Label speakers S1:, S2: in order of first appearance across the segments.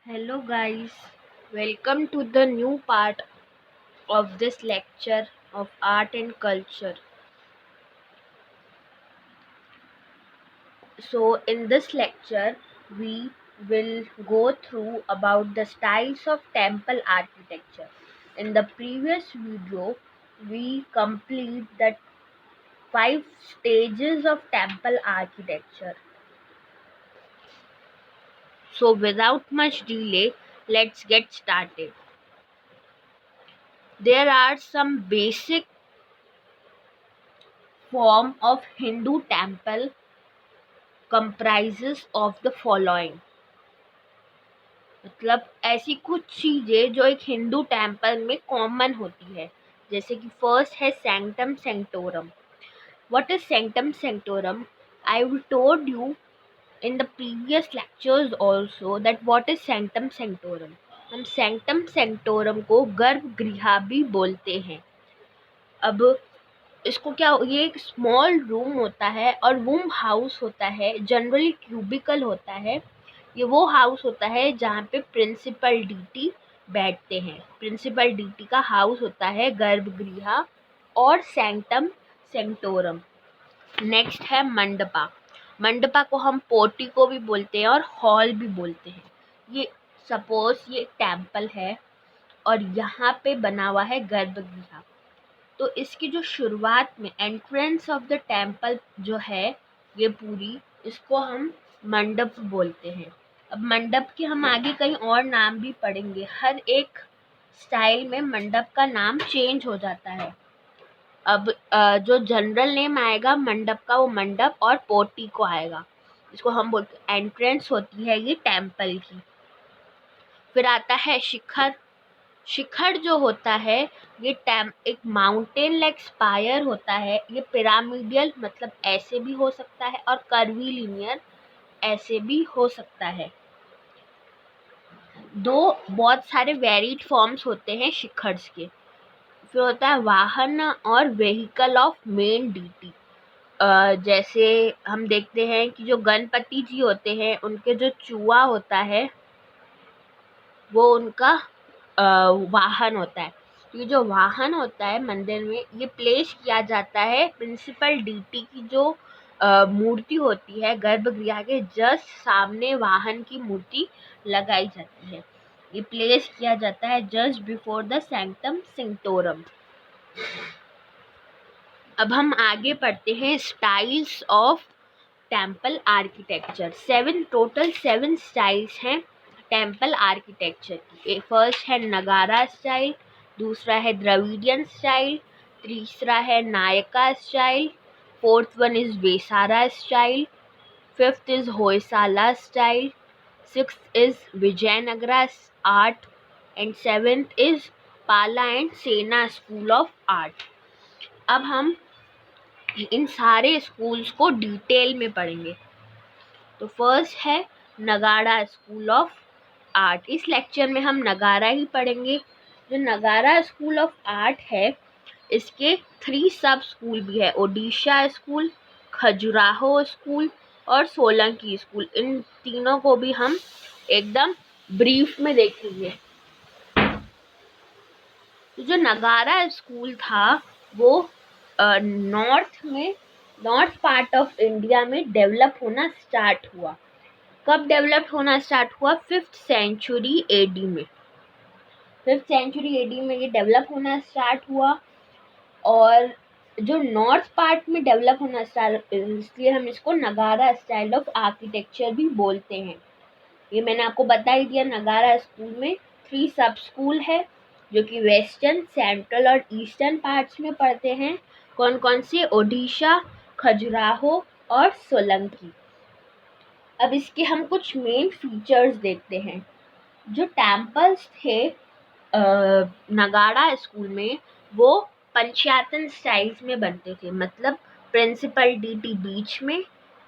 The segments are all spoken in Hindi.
S1: Hello guys, welcome to the new part of this lecture of art and culture. So in this lecture we will go through about the styles of temple architecture. In the previous video we complete the 5 stages of temple architecture. So without much delay, let's get started. There are some basic form of Hindu temple comprises of the following. मतलब ऐसी कुछ चीजें जो एक हिंदू टेम्पल में कॉमन होती है, जैसे कि फर्स्ट है sanctum sanctorum. What is sanctum sanctorum? I will told you in the previous lectures also that what is sanctum sanctorum. हम सैंक्टम सेंक्टोरम को गर्भगृह भी बोलते हैं. अब इसको क्या, ये एक स्मॉल रूम होता है और वूम हाउस होता है, जनरली क्यूबिकल होता है. ये वो हाउस होता है जहाँ पे प्रिंसिपल डीटी बैठते हैं. प्रिंसिपल डीटी का हाउस होता है गर्भगृह और सैंक्टम सेंक्टोरम. नेक्स्ट है मंडपा. मंडपा को हम पोर्टिको भी बोलते हैं और हॉल भी बोलते हैं. ये सपोज ये टेम्पल है और यहाँ पे बना हुआ है गर्भगृह, तो इसकी जो शुरुआत में एंट्रेंस ऑफ द टेम्पल जो है, ये पूरी, इसको हम मंडप बोलते हैं. अब मंडप के हम आगे कहीं और नाम भी पढ़ेंगे. हर एक स्टाइल में मंडप का नाम चेंज हो जाता है. अब जो जनरल नेम आएगा मंडप का, वो मंडप और पोर्टिको आएगा. इसको हम बोलते हैं एंट्रेंस होती है ये टेम्पल की. फिर आता है शिखर. शिखर जो होता है ये एक माउंटेन लाइक स्पायर होता है. ये पिरामिडियल मतलब ऐसे भी हो सकता है और कर्वीलिनियर ऐसे भी हो सकता है. दो बहुत सारे वेरिड फॉर्म्स होते हैं शिखर्स के. फिर होता है वाहन और व्हीकल ऑफ मेन डीटी. जैसे हम देखते हैं कि जो गणपति जी होते हैं उनके जो चूहा होता है वो उनका वाहन होता है. ये जो वाहन होता है मंदिर में, ये प्लेस किया जाता है प्रिंसिपल डीटी की जो मूर्ति होती है गर्भगृह के जस्ट सामने. वाहन की मूर्ति लगाई जाती है. ये प्लेस किया जाता है जस्ट बिफोर द सैंक्टम सेंक्टोरम. अब हम आगे पढ़ते हैं styles of temple architecture. Total 7 styles हैं टेम्पल आर्किटेक्चर की. फर्स्ट है नगारा स्टाइल, दूसरा है द्रविडियन स्टाइल, तीसरा है Nykaa style, fourth one is Vesara style, fifth is Hoysala style, sixth is Vijayanagara art and seventh is पाला एंड सेना स्कूल ऑफ आर्ट. अब हम इन सारे स्कूल्स को डिटेल में पढ़ेंगे. तो फर्स्ट है नगाड़ा स्कूल ऑफ आर्ट. इस लेक्चर में हम नगाड़ा ही पढ़ेंगे. जो नगाड़ा स्कूल ऑफ आर्ट है, इसके 3 सब स्कूल भी है. ओडिशा स्कूल, खजुराहो स्कूल और सोलंकी स्कूल. इन तीनों को भी हम एकदम ब्रीफ में देखेंगे. तो जो नगाड़ा स्कूल था वो नॉर्थ पार्ट ऑफ इंडिया में डेवलप होना स्टार्ट हुआ. कब डेवलप होना स्टार्ट हुआ? 5th सेंचुरी एडी में. 5th सेंचुरी एडी में ये डेवलप होना स्टार्ट हुआ. और जो नॉर्थ पार्ट में डेवलप होना स्टार्ट, इसलिए हम इसको नगाड़ा स्टाइल ऑफ आर्किटेक्चर भी बोलते हैं. ये मैंने आपको बता ही दिया. नगाड़ा स्कूल में 3 सब स्कूल है जो कि वेस्टर्न, सेंट्रल और ईस्टर्न पार्ट्स में पढ़ते हैं. कौन कौन से? ओडिशा, खजुराहो और सोलंकी. अब इसके हम कुछ मेन फीचर्स देखते हैं. जो टेम्पल्स थे नगाड़ा स्कूल में, वो पंचायतन स्टाइल्स में बनते थे. मतलब प्रिंसिपल डीटी बीच में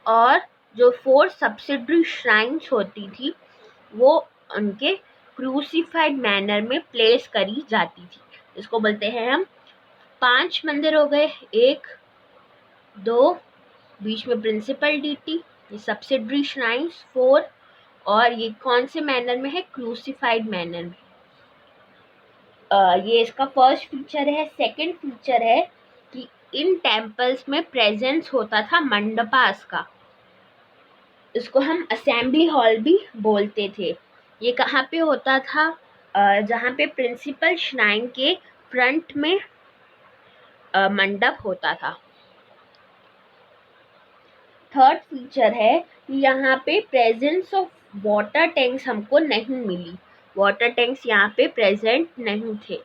S1: और जो 4 सब्सिडरी श्राइन्स होती थी वो उनके क्रूसिफाइड मैनर में प्लेस करी जाती थी. इसको बोलते हैं हम 5 मंदिर हो गए. 1, 2, बीच में प्रिंसिपल डीटी, ये सब्सिडरी श्राइन्स 4, और ये कौन से मैनर में है? क्रूसिफाइड मैनर में। ये इसका फर्स्ट फीचर है। सेकंड फीचर है कि इन टेम्पल्स में प्रेजेंस होता था मंडपास का। इसको हम असेंबली हॉल भी बोलते थे। ये कहाँ पे होता था? जहाँ पे प्रिंसिपल श्राइन के फ्रंट में मंडप होता था। थर्ड फीचर है कि यहाँ पे प्रेजेंस ऑफ वाटर टैंक्स हमको नहीं मिली। वाटर टैंक्स यहाँ पे प्रेजेंट नहीं थे।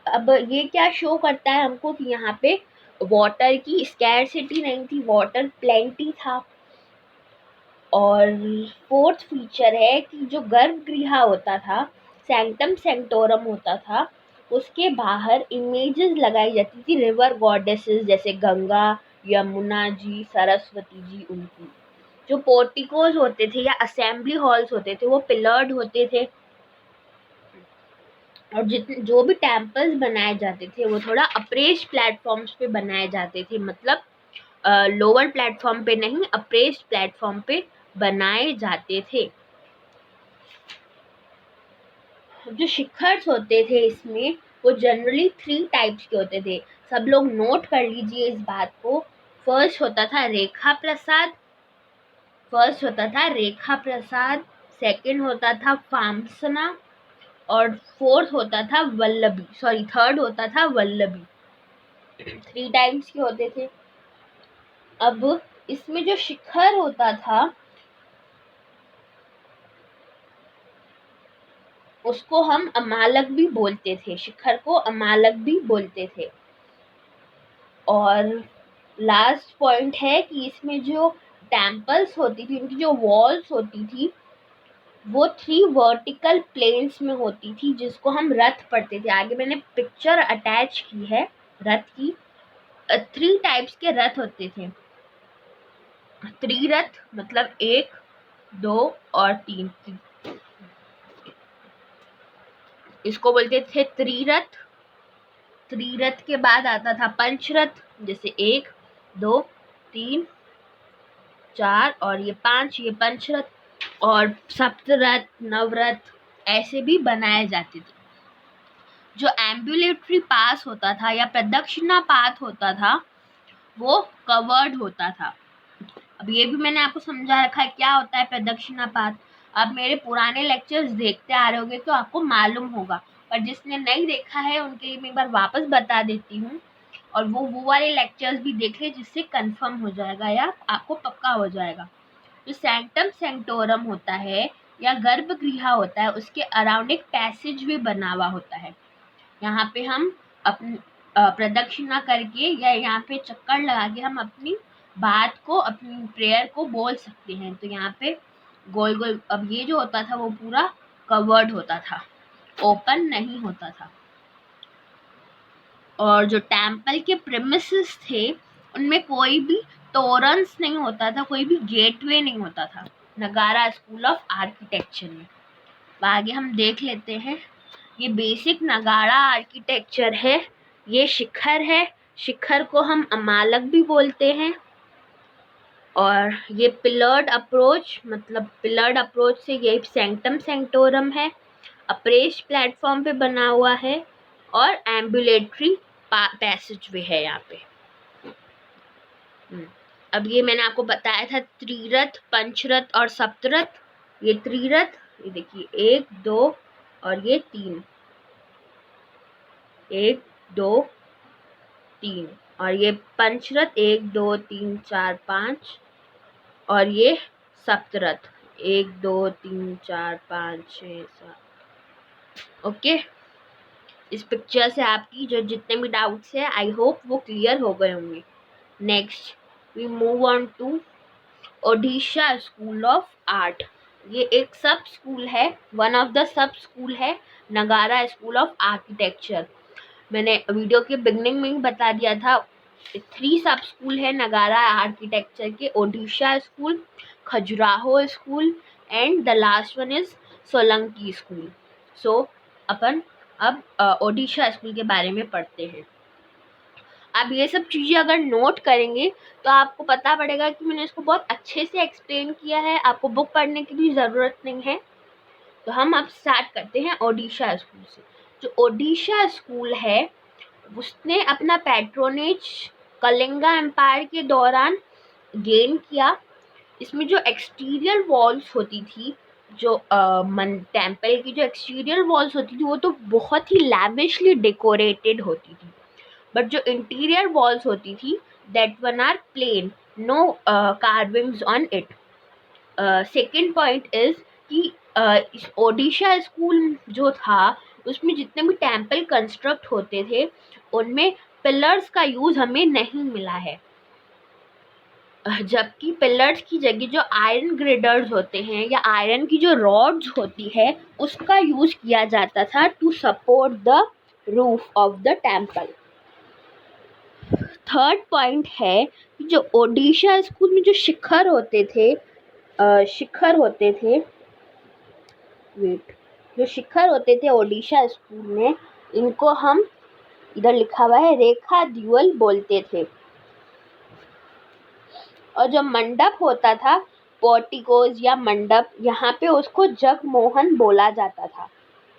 S1: अब ये क्या शो करता है हमको कि यहाँ पे वाटर की स्कैरसिटी नहीं थी, वाटर प्लेंटी था। और फोर्थ फीचर है कि जो गर्भगृह होता था, सैंक्टम सेंक्टोरम होता था, उसके बाहर इमेजेस लगाई जाती थी रिवर गॉडेसेस जैसे गंगा, यमुना जी, सरस्वती जी। उनकी जो पोर्टिकोज होते थे या असेंबली हॉल्स होते थे वो पिलर्ड होते थे। और जितने जो भी टेम्पल्स बनाए जाते थे वो थोड़ा अप्रेस्ड प्लेटफॉर्म्स पे बनाए जाते थे, मतलब लोअर प्लेटफॉर्म पे नहीं, अप्रेस्ड प्लेटफॉर्म पे बनाए जाते थे। जो शिखर्स होते थे इसमें वो जनरली 3 टाइप्स के होते थे। सब लोग नोट कर लीजिए इस बात को। फर्स्ट होता था रेखा प्रसाद, सेकंड होता था फामसना, और थर्ड होता था वल्लभी। 3 टाइप्स के होते थे। अब इसमें जो शिखर होता था उसको हम अमालक भी बोलते थे, शिखर को अमालक भी बोलते थे। और लास्ट पॉइंट है कि इसमें जो टेम्पल्स होती थी, उनकी जो वॉल्स होती थी वो 3 वर्टिकल प्लेन्स में होती थी, जिसको हम रथ पढ़ते थे। आगे मैंने पिक्चर अटैच की है रथ की। 3 टाइप्स के रथ होते थे। त्रिरथ मतलब 1, 2 और 3। इसको बोलते थे त्रिरथ। त्रिरथ के बाद आता था पंचरथ, जैसे 1, 2, 3, 4 और ये 5, ये पंचरथ। और सप्तरथ, नवरथ ऐसे भी बनाए जाते थे। जो एम्बुलेटरी पास होता था या प्रदक्षिणा पाथ होता था वो कवर्ड होता था। अब ये भी मैंने आपको समझा रखा है क्या होता है प्रदक्षिणा पाथ। आप मेरे पुराने लेक्चर्स देखते आ रहे होंगे तो आपको मालूम होगा, पर जिसने नहीं देखा है उनके लिए मैं एक बार वापस बता देती हूँ। और वो वाले लेक्चर्स भी देख ले, जिससे कंफर्म हो जाएगा या आपको पक्का हो जाएगा। जो सैंक्टम सेंक्टोरम होता है या गर्भगृह होता है, उसके अराउंड एक पैसेज भी बना हुआ होता है। यहाँ पे हम अपनी प्रदक्षिणा करके या यहाँ पे चक्कर लगा के हम अपनी बात को, अपनी प्रेयर को बोल सकते हैं। तो यहाँ पे गोल गोल, अब ये जो होता था वो पूरा कवर्ड होता था, ओपन नहीं होता था। और जो टेम्पल के प्रेमिसेस थे उनमें कोई भी तोरन्स नहीं होता था, कोई भी गेटवे नहीं होता था। नगारा स्कूल ऑफ आर्किटेक्चर में आगे हम देख लेते हैं। ये बेसिक नगाड़ा आर्किटेक्चर है। ये शिखर है, शिखर को हम अमालक भी बोलते हैं। और ये पिलर्ड अप्रोच, मतलब पिलर्ड अप्रोच से ये सैंक्टम सेंक्टोरम है, अप्रेस्ड प्लेटफॉर्म पे बना हुआ है, और एम्बुलेटरी पैसेज वे है यहाँ पे। अब ये मैंने आपको बताया था त्रिरथ, पंचरथ और सप्तरथ। ये त्रिरथ, ये देखिए 1, 2 और ये 3, 1, 2, 3। और ये पंचरथ 1, 2, 3, 4, 5। और ये सप्तरथ 1, 2, 3, 4, 5, 6, 7। ओके, इस पिक्चर से आपकी जो जितने भी डाउट्स है आई होप वो क्लियर हो गए होंगे। Next we move on to Odisha school of art. ये एक सब स्कूल है, one of the sub school है नगारा स्कूल ऑफ आर्किटेक्चर। मैंने वीडियो के बिगनिंग में ही बता दिया था, 3 सब स्कूल है नगारा आर्किटेक्चर के, Odisha school, Khajuraho school and the last one is Solanki school. So अपन अब ओडिशा स्कूल के बारे में पढ़ते हैं। आप ये सब चीज़ें अगर नोट करेंगे तो आपको पता पड़ेगा कि मैंने इसको बहुत अच्छे से एक्सप्लेन किया है, आपको बुक पढ़ने की भी ज़रूरत नहीं है। तो हम अब स्टार्ट करते हैं ओडिशा स्कूल से। जो ओडिशा स्कूल है उसने अपना पैट्रोनेज कलिंगा एम्पायर के दौरान गेन किया। इसमें जो एक्सटीरियर वॉल्स होती थी, जो टेम्पल की जो एक्सटीरियर वॉल्स होती थी वो तो बहुत ही लैविशली डेकोरेटेड होती थी, बट जो इंटीरियर वॉल्स होती थी that one are plain, no carvings on it. Second point is कि ओडिशा स्कूल जो था उसमें जितने भी टेम्पल कंस्ट्रक्ट होते थे उनमें पिलर्स का यूज हमें नहीं मिला है, जबकि पिलर्स की जगह जो आयरन ग्रिडर्स होते हैं या आयरन की जो रॉड्स होती है उसका यूज किया जाता था to support the roof of the temple. Third point है कि जो ओडिशा स्कूल में जो शिखर होते थे जो शिखर होते थे ओडिशा स्कूल में, इनको हम, इधर लिखा हुआ है, रेखा द्यूल बोलते थे। और जो मंडप होता था, पोर्टिकोज या मंडप, यहाँ पे उसको जगमोहन बोला जाता था।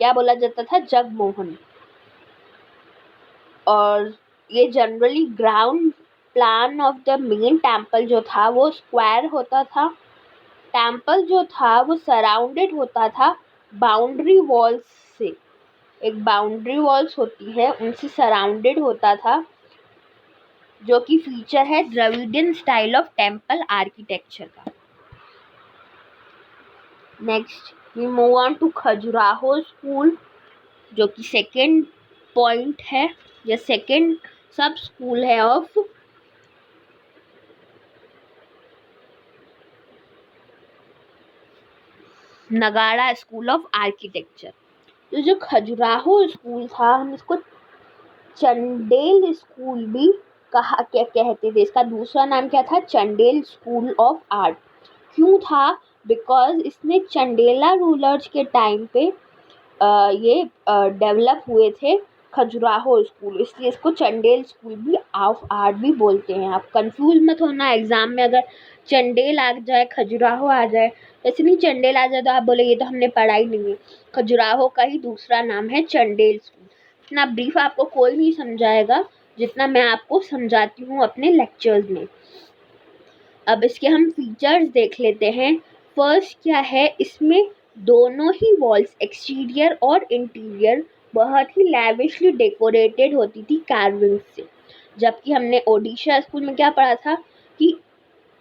S1: क्या बोला जाता था? जगमोहन। और ये generally ground plan of the main temple जो था वो स्क्वायर होता था। टेम्पल जो था वो सराउंडेड होता था बाउंड्री वॉल्स से। एक बाउंड्री वॉल्स होती है उनसे सराउंडेड होता था, जो कि फीचर है Dravidian style of temple architecture का। Next we move on to Khajuraho school, जो कि सेकेंड पॉइंट है या सेकेंड सब स्कूल है ऑफ नगाड़ा स्कूल ऑफ आर्किटेक्चर। तो जो खजुराहो स्कूल था हम इसको चंडेल स्कूल भी कहते थे। इसका दूसरा नाम क्या था? Chandel school of art. क्यों था? बिकॉज इसने चंडेला रूलर्स के टाइम पे ये डेवलप हुए थे खजुराहो स्कूल, इसलिए इसको चंडेल स्कूल भी ऑफ आर्ट भी बोलते हैं। आप कंफ्यूज मत होना, एग्जाम में अगर चंडेल आ जाए खजुराहो आ जाए, ऐसे नहीं चंडेल आ जाए तो आप बोले ये तो हमने पढ़ा ही नहीं है। खजुराहो का ही दूसरा नाम है चंडेल स्कूल। इतना ब्रीफ आपको कोई नहीं समझाएगा जितना मैं आपको समझाती हूँ अपने लेक्चर्स में। अब इसके हम फीचर्स देख लेते हैं। फर्स्ट क्या है, इसमें दोनों ही वॉल्स एक्सटीरियर और इंटीरियर बहुत ही लैविशली डेकोरेटेड होती थी कार्विंग से, जबकि हमने ओडिशा स्कूल में क्या पढ़ा था कि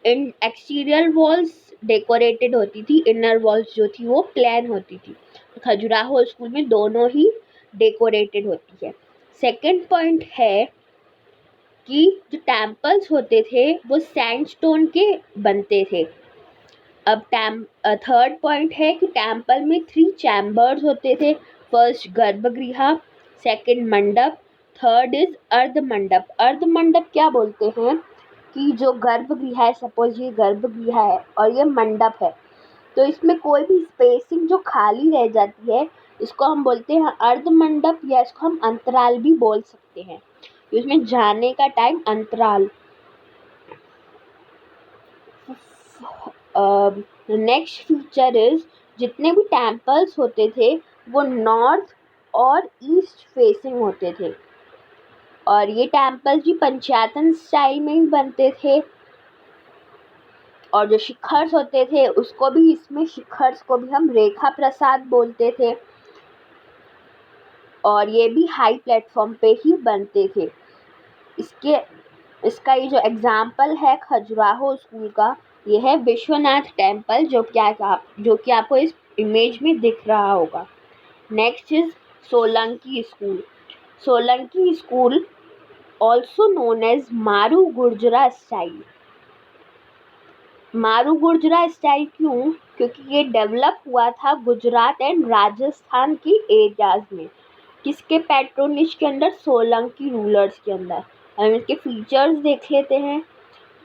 S1: एक्सटीरियर वॉल्स डेकोरेटेड होती थी, इनर वॉल्स जो थी वो प्लेन होती थी। खजुराहो स्कूल में दोनों ही डेकोरेटेड होती है। सेकेंड पॉइंट है कि जो टेम्पल्स होते थे वो सैंडस्टोन के बनते थे। अब थर्ड पॉइंट है कि टेम्पल में 3 चैम्बर्स होते थे। फर्स्ट गर्भगृह, सेकंड मंडप, थर्ड इज अर्ध मंडप। अर्ध मंडप क्या बोलते हैं कि जो गर्भगृह है, सपोज ये गर्भगृह है और ये मंडप है, तो इसमें कोई भी स्पेसिंग जो खाली रह जाती है इसको हम बोलते हैं अर्ध मंडप, या इसको हम अंतराल भी बोल सकते हैं। इसमें जाने का टाइम अंतराल। नेक्स्ट फीचर इज जितने भी टेम्पल्स होते थे वो नॉर्थ और ईस्ट फेसिंग होते थे, और ये टेम्पल्स भी पंचायतन स्टाइल में ही बनते थे। और जो शिखर्स होते थे उसको भी, इसमें शिखर्स को भी हम रेखा प्रसाद बोलते थे, और ये भी हाई प्लेटफॉर्म पे ही बनते थे। इसका ये जो एग्जाम्पल है खजुराहो स्कूल का, ये है विश्वनाथ टेम्पल, जो कि आपको इस इमेज में दिख रहा होगा। Next is Solanki school. Solanki school also known as Maru Gurjara style. मारू गुर्जरा स्टाइल क्यों? क्योंकि ये डेवलप हुआ था गुजरात एंड राजस्थान की एरियाज में। किसके पैट्रोनेज के अंदर? सोलंकी रूलर्स के अंदर। हम इसके फीचर्स देख लेते हैं।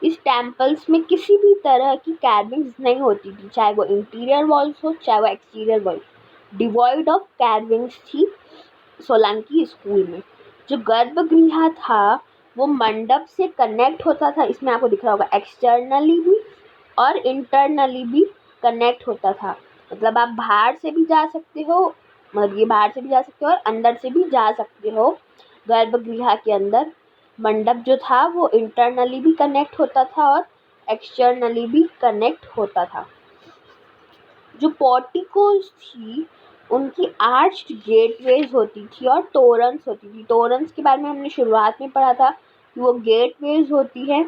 S1: इस टेम्पल्स में किसी भी तरह की कार्विंग्स नहीं होती थी, चाहे वो इंटीरियर वॉल्स हो चाहे वो exterior walls. Devoid of carvings थी सोलंकी स्कूल में। जो गर्भगृह था वो मंडप से कनेक्ट होता था। इसमें आपको दिख रहा होगा एक्सटर्नली भी और इंटरनली भी कनेक्ट होता था। मतलब आप बाहर से भी जा सकते हो, मतलब ये बाहर से भी जा सकते हो और अंदर से भी जा सकते हो। गर्भगृह के अंदर मंडप जो था वो इंटरनली भी कनेक्ट होता था और एक्सटर्नली भी कनेक्ट होता था। जो पोर्टिकोज थी उनकी आर्च्ड गेटवेज होती थी और टोरन्स होती थी। टोरन्स के बारे में हमने शुरुआत में पढ़ा था कि वो गेटवेज होती है।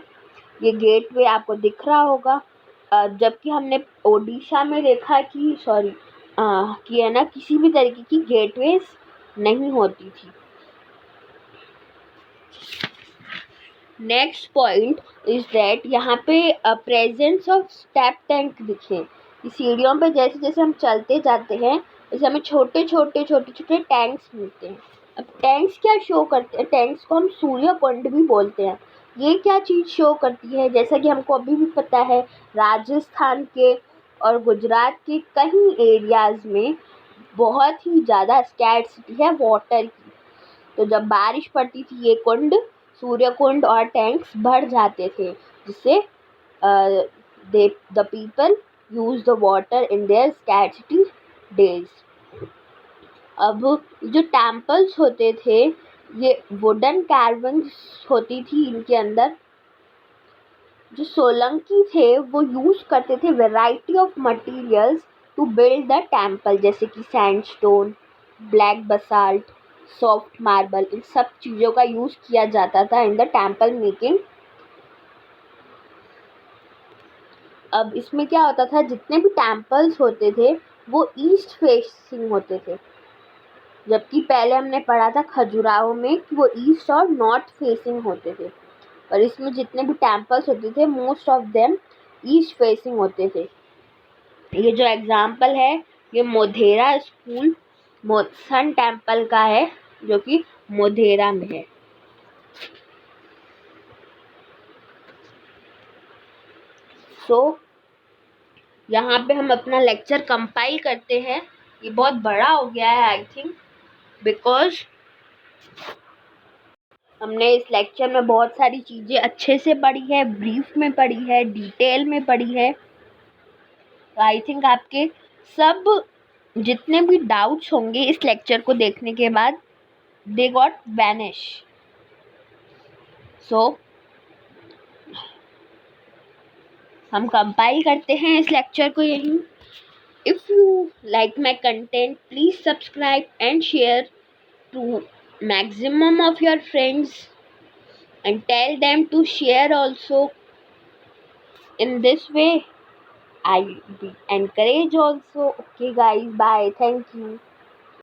S1: ये गेटवे आपको दिख रहा होगा। जबकि हमने ओडिशा में देखा कि है ना, किसी भी तरीके की गेटवेज नहीं होती थी। नेक्स्ट पॉइंट इज दैट यहाँ पे प्रेजेंस ऑफ स्टेप टैंक दिखे। सीढ़ियों पे जैसे जैसे हम चलते जाते हैं वैसे हमें छोटे छोटे टैंक्स मिलते हैं। अब टैंक्स क्या शो करते हैं? टैंक्स को हम सूर्य कुंड भी बोलते हैं। ये क्या चीज़ शो करती है? जैसा कि हमको अभी भी पता है, राजस्थान के और गुजरात के कई एरियाज में बहुत ही ज़्यादा स्कैर्सिटी है वाटर की। तो जब बारिश पड़ती थी ये कुंड, सूर्य कुंड और टैंक्स भर जाते थे, जिससे the people use the water in their scarcity days. अब जो टेम्पल्स होते थे ये वुडन कार्विंग्स होती थी इनके अंदर। जो सोलंकी थे वो यूज करते थे variety of materials to build the temple, जैसे कि sandstone, black basalt, soft marble, इन सब चीज़ों का यूज किया जाता था इन द टेम्पल मेकिंग। अब इसमें क्या होता था, जितने भी टेम्पल्स होते थे वो ईस्ट फेसिंग होते थे, जबकि पहले हमने पढ़ा था खजुराहो में कि वो ईस्ट और नॉर्थ फेसिंग होते थे। और इसमें जितने भी टेम्पल्स होते थे most of them east facing होते थे। ये जो एग्जाम्पल है ये मोधेरा स्कूल सन टेम्पल का है, जो कि मोधेरा में है। सो यहाँ पे हम अपना लेक्चर कंपाइल करते हैं। ये बहुत बड़ा हो गया है आई थिंक, बिकॉज हमने इस लेक्चर में बहुत सारी चीज़ें अच्छे से पढ़ी है, ब्रीफ में पढ़ी है, डिटेल में पढ़ी है। तो आई थिंक आपके सब जितने भी डाउट्स होंगे इस लेक्चर को देखने के बाद दे गॉट वैनिश। सो हम कंपाइल करते हैं इस लेक्चर को यहीं। If you like my content please subscribe and share to maximum of your friends and tell them to share also. In this way I will encourage also. Okay guys, bye, thank you.